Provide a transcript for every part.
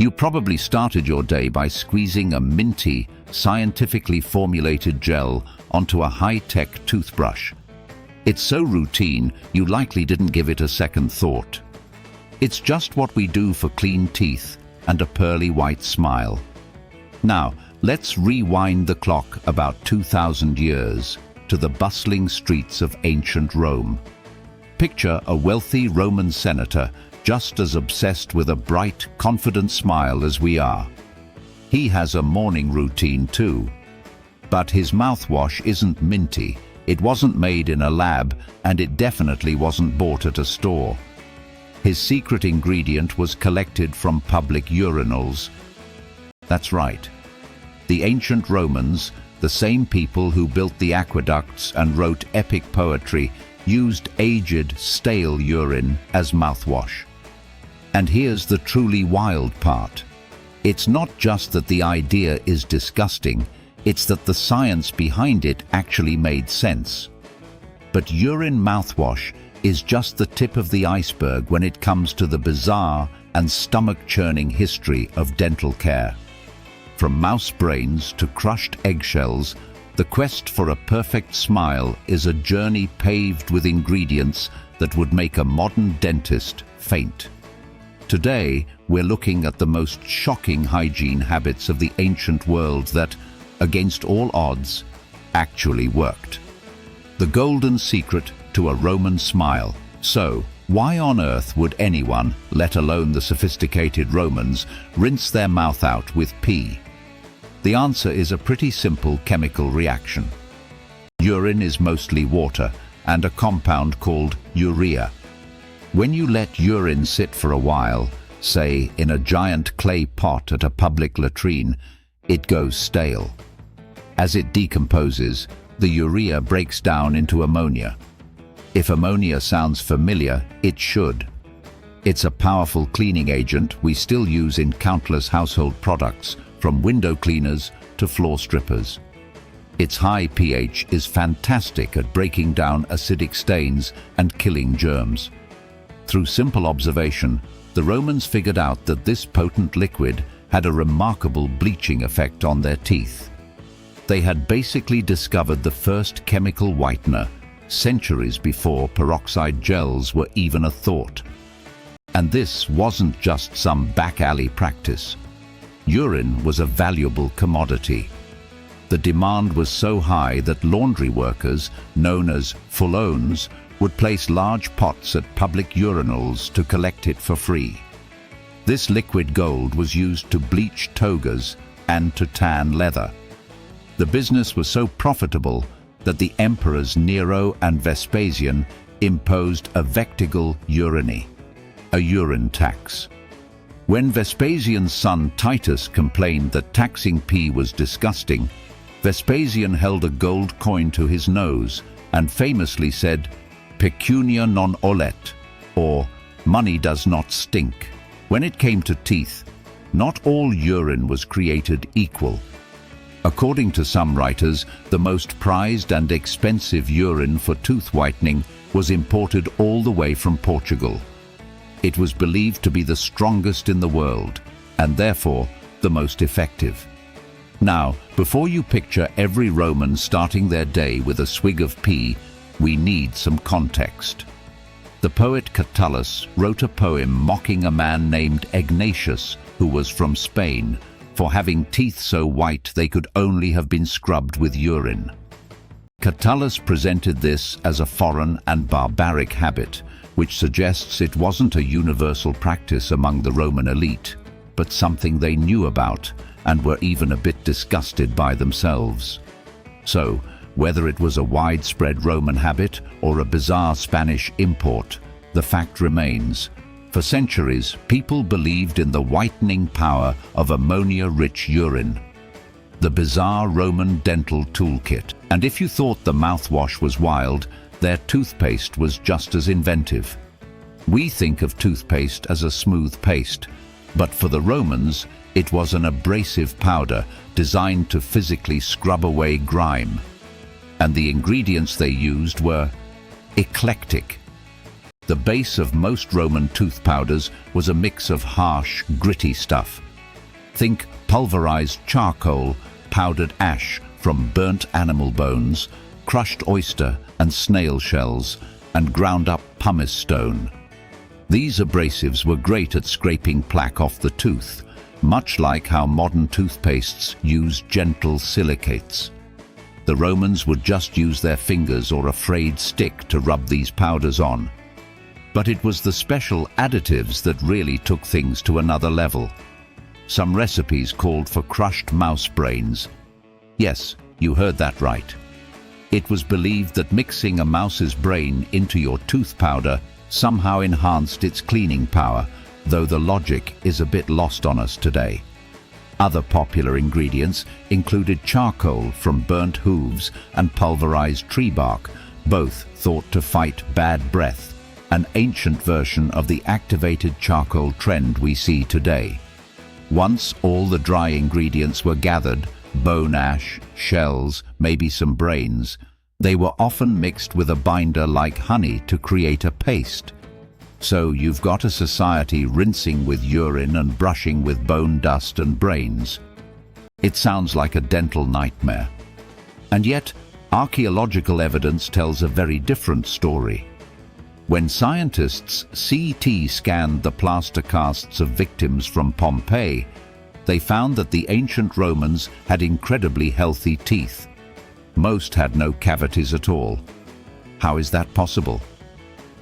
You probably started your day by squeezing a minty, scientifically formulated gel onto a high-tech toothbrush. It's so routine, you likely didn't give it a second thought. It's just what we do for clean teeth and a pearly white smile. Now, let's rewind the clock about 2,000 years to the bustling streets of ancient Rome. Picture a wealthy Roman senator just as obsessed with a bright, confident smile as we are. He has a morning routine too. But his mouthwash isn't minty, it wasn't made in a lab, and it definitely wasn't bought at a store. His secret ingredient was collected from public urinals. That's right. The ancient Romans, the same people who built the aqueducts and wrote epic poetry, used aged, stale urine as mouthwash. And here's the truly wild part. It's not just that the idea is disgusting, it's that the science behind it actually made sense. But urine mouthwash is just the tip of the iceberg when it comes to the bizarre and stomach-churning history of dental care. From mouse brains to crushed eggshells, the quest for a perfect smile is a journey paved with ingredients that would make a modern dentist faint. Today, we're looking at the most shocking hygiene habits of the ancient world that, against all odds, actually worked. The golden secret to a Roman smile. So, why on earth would anyone, let alone the sophisticated Romans, rinse their mouth out with pee? The answer is a pretty simple chemical reaction. Urine is mostly water and a compound called urea. When you let urine sit for a while, say in a giant clay pot at a public latrine, it goes stale. As it decomposes, the urea breaks down into ammonia. If ammonia sounds familiar, it should. It's a powerful cleaning agent we still use in countless household products, from window cleaners to floor strippers. Its high pH is fantastic at breaking down acidic stains and killing germs. Through simple observation, the Romans figured out that this potent liquid had a remarkable bleaching effect on their teeth. They had basically discovered the first chemical whitener centuries before peroxide gels were even a thought. And this wasn't just some back-alley practice. Urine was a valuable commodity. The demand was so high that laundry workers, known as fullones, would place large pots at public urinals to collect it for free. This liquid gold was used to bleach togas and to tan leather. The business was so profitable that the emperors Nero and Vespasian imposed a vectigal urinae, a urine tax. When Vespasian's son Titus complained that taxing pee was disgusting, Vespasian held a gold coin to his nose and famously said, "Pecunia non olet," or "money does not stink." When it came to teeth, not all urine was created equal. According to some writers, the most prized and expensive urine for tooth whitening was imported all the way from Portugal. It was believed to be the strongest in the world, and therefore the most effective. Now, before you picture every Roman starting their day with a swig of pee, we need some context. The poet Catullus wrote a poem mocking a man named Ignatius, who was from Spain, for having teeth so white they could only have been scrubbed with urine. Catullus presented this as a foreign and barbaric habit, which suggests it wasn't a universal practice among the Roman elite, but something they knew about and were even a bit disgusted by themselves. So, whether it was a widespread Roman habit or a bizarre Spanish import, the fact remains. For centuries, people believed in the whitening power of ammonia-rich urine, the bizarre Roman dental toolkit. And if you thought the mouthwash was wild, their toothpaste was just as inventive. We think of toothpaste as a smooth paste, but for the Romans, it was an abrasive powder designed to physically scrub away grime. And the ingredients they used were eclectic. The base of most Roman tooth powders was a mix of harsh, gritty stuff, Think pulverized charcoal, powdered ash from burnt animal bones, crushed oyster and snail shells, and ground up pumice stone. These abrasives were great at scraping plaque off the tooth, much like how modern toothpastes use gentle silicates. The Romans would just use their fingers or a frayed stick to rub these powders on. But it was the special additives that really took things to another level. Some recipes called for crushed mouse brains. Yes, you heard that right. It was believed that mixing a mouse's brain into your tooth powder somehow enhanced its cleaning power, though the logic is a bit lost on us today. Other popular ingredients included charcoal from burnt hooves and pulverized tree bark, both thought to fight bad breath, an ancient version of the activated charcoal trend we see today. Once all the dry ingredients were gathered, bone ash, shells, maybe some brains, they were often mixed with a binder like honey to create a paste. So you've got a society rinsing with urine and brushing with bone dust and brains. It sounds like a dental nightmare. And yet, archaeological evidence tells a very different story. When scientists CT scanned the plaster casts of victims from Pompeii, they found that the ancient Romans had incredibly healthy teeth. Most had no cavities at all. How is that possible?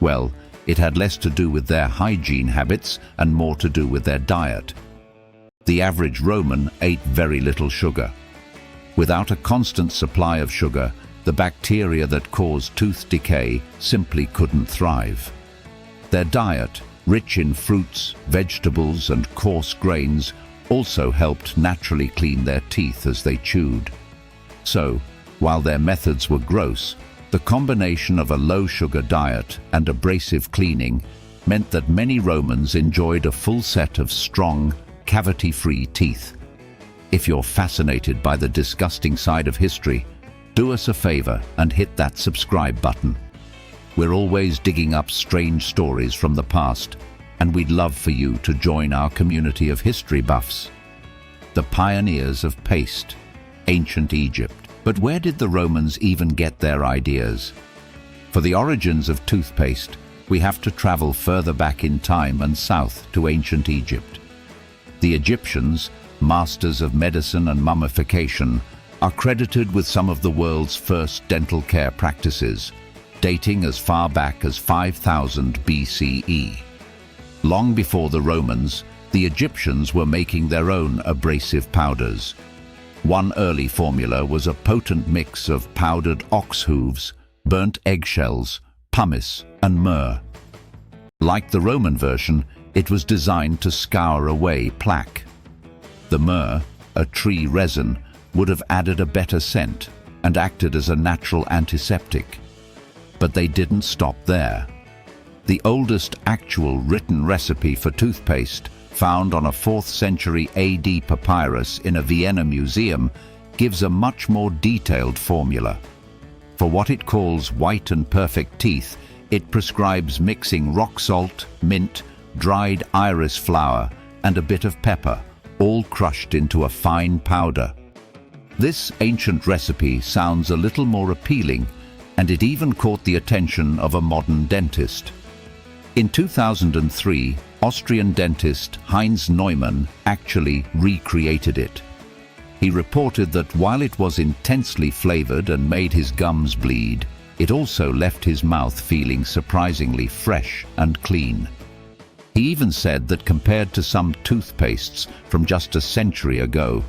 Well, it had less to do with their hygiene habits and more to do with their diet. The average Roman ate very little sugar. Without a constant supply of sugar, the bacteria that cause tooth decay simply couldn't thrive. Their diet, rich in fruits, vegetables, and coarse grains, also helped naturally clean their teeth as they chewed. So, while their methods were gross, the combination of a low-sugar diet and abrasive cleaning meant that many Romans enjoyed a full set of strong, cavity-free teeth. If you're fascinated by the disgusting side of history, do us a favor and hit that subscribe button. We're always digging up strange stories from the past, and we'd love for you to join our community of history buffs. The pioneers of paste, ancient Egypt. But where did the Romans even get their ideas? For the origins of toothpaste, we have to travel further back in time and south to ancient Egypt. The Egyptians, masters of medicine and mummification, are credited with some of the world's first dental care practices, dating as far back as 5000 BCE. Long before the Romans, the Egyptians were making their own abrasive powders. One early formula was a potent mix of powdered ox hooves, burnt eggshells, pumice, and myrrh. Like the Roman version, it was designed to scour away plaque. The myrrh, a tree resin, would have added a better scent and acted as a natural antiseptic. But they didn't stop there. The oldest actual written recipe for toothpaste, found on a 4th century AD papyrus in a Vienna museum, gives a much more detailed formula. For what it calls white and perfect teeth, it prescribes mixing rock salt, mint, dried iris flower, and a bit of pepper, all crushed into a fine powder. This ancient recipe sounds a little more appealing, and it even caught the attention of a modern dentist. In 2003, Austrian dentist Heinz Neumann actually recreated it. He reported that while it was intensely flavored and made his gums bleed, it also left his mouth feeling surprisingly fresh and clean. He even said that compared to some toothpastes from just a century ago,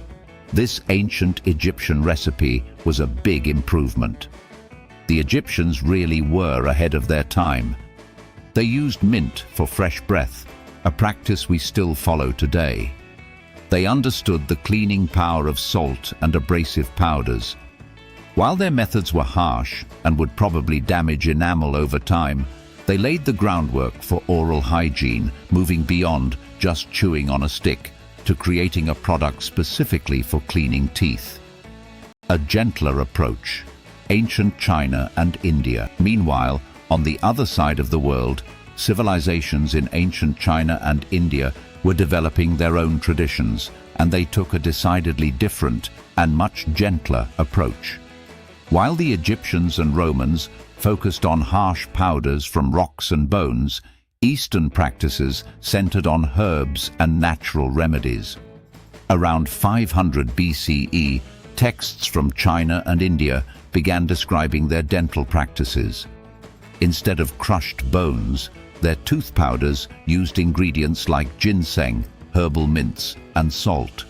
this ancient Egyptian recipe was a big improvement. The Egyptians really were ahead of their time. They used mint for fresh breath, a practice we still follow today. They understood the cleaning power of salt and abrasive powders. While their methods were harsh and would probably damage enamel over time, they laid the groundwork for oral hygiene, moving beyond just chewing on a stick to creating a product specifically for cleaning teeth. A gentler approach. Ancient China and India. Meanwhile, on the other side of the world, civilizations in ancient China and India were developing their own traditions, and they took a decidedly different and much gentler approach. While the Egyptians and Romans focused on harsh powders from rocks and bones, Eastern practices centered on herbs and natural remedies. Around 500 BCE, texts from China and India began describing their dental practices. Instead of crushed bones, their tooth powders used ingredients like ginseng, herbal mints, and salt.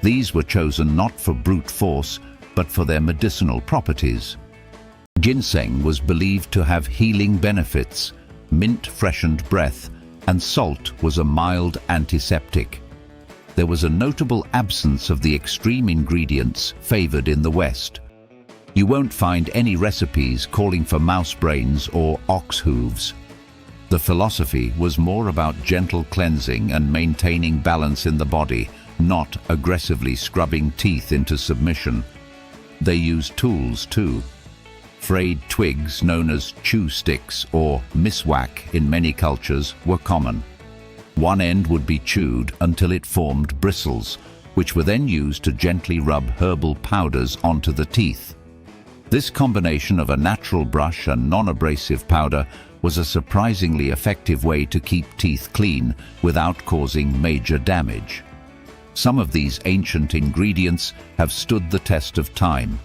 These were chosen not for brute force, but for their medicinal properties. Ginseng was believed to have healing benefits, mint freshened breath, and salt was a mild antiseptic. There was a notable absence of the extreme ingredients favored in the West. You won't find any recipes calling for mouse brains or ox hooves. The philosophy was more about gentle cleansing and maintaining balance in the body, not aggressively scrubbing teeth into submission. They used tools too. Frayed twigs known as chew sticks or miswak in many cultures were common. One end would be chewed until it formed bristles, which were then used to gently rub herbal powders onto the teeth. This combination of a natural brush and non-abrasive powder was a surprisingly effective way to keep teeth clean without causing major damage. Some of these ancient ingredients have stood the test of time.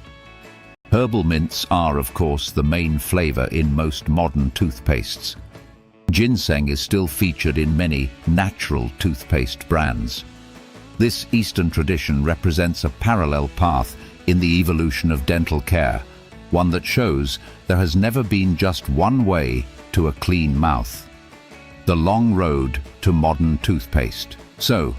Herbal mints are, of course, the main flavor in most modern toothpastes. Ginseng is still featured in many natural toothpaste brands. This Eastern tradition represents a parallel path in the evolution of dental care, one that shows there has never been just one way to a clean mouth. The long road to modern toothpaste. So,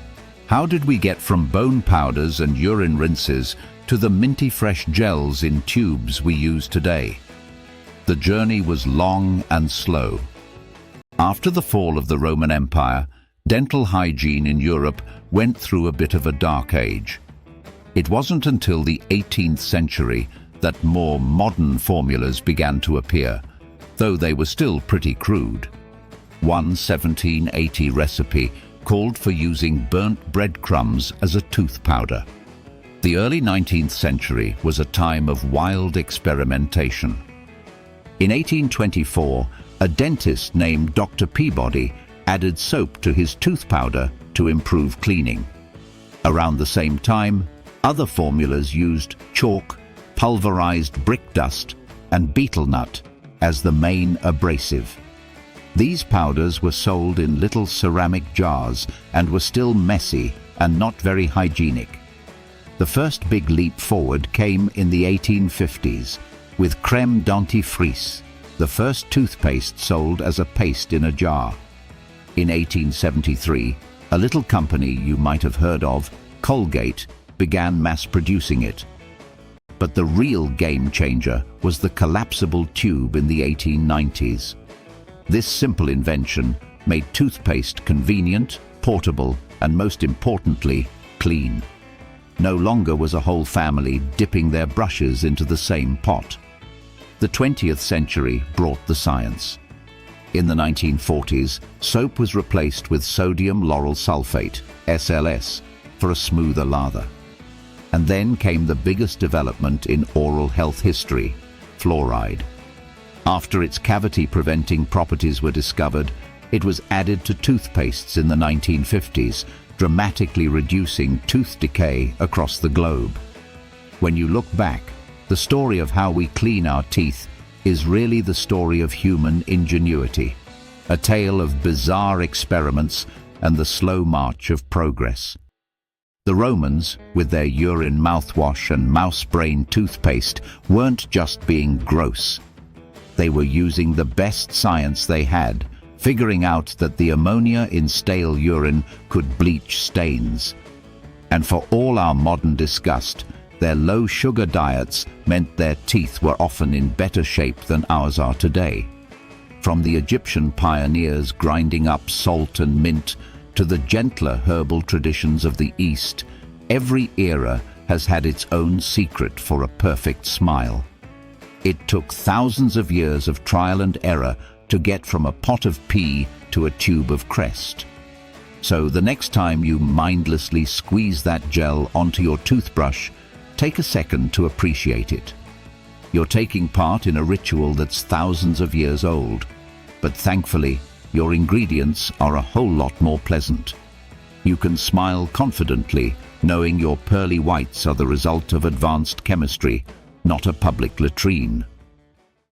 how did we get from bone powders and urine rinses to the minty fresh gels in tubes we use today? The journey was long and slow. After the fall of the Roman Empire, dental hygiene in Europe went through a bit of a dark age. It wasn't until the 18th century that more modern formulas began to appear, though they were still pretty crude. One 1780 recipe called for using burnt breadcrumbs as a tooth powder. The early 19th century was a time of wild experimentation. In 1824, a dentist named Dr. Peabody added soap to his tooth powder to improve cleaning. Around the same time, other formulas used chalk, pulverized brick dust, and betel nut as the main abrasive. These powders were sold in little ceramic jars and were still messy and not very hygienic. The first big leap forward came in the 1850s with crème dentifrice, the first toothpaste sold as a paste in a jar. In 1873, a little company you might have heard of, Colgate, began mass-producing it. But the real game-changer was the collapsible tube in the 1890s. This simple invention made toothpaste convenient, portable, and most importantly, clean. No longer was a whole family dipping their brushes into the same pot. The 20th century brought the science. In the 1940s, soap was replaced with sodium lauryl sulfate, SLS, for a smoother lather. And then came the biggest development in oral health history, fluoride. After its cavity-preventing properties were discovered, it was added to toothpastes in the 1950s, dramatically reducing tooth decay across the globe. When you look back, the story of how we clean our teeth is really the story of human ingenuity, a tale of bizarre experiments and the slow march of progress. The Romans, with their urine mouthwash and mouse brain toothpaste, weren't just being gross. They were using the best science they had, figuring out that the ammonia in stale urine could bleach stains. And for all our modern disgust, their low-sugar diets meant their teeth were often in better shape than ours are today. From the Egyptian pioneers grinding up salt and mint to the gentler herbal traditions of the East, every era has had its own secret for a perfect smile. It took thousands of years of trial and error to get from a pot of pea to a tube of crest. So the next time you mindlessly squeeze that gel onto your toothbrush, take a second to appreciate it. You're taking part in a ritual that's thousands of years old, but thankfully, your ingredients are a whole lot more pleasant. You can smile confidently, knowing your pearly whites are the result of advanced chemistry, not a public latrine.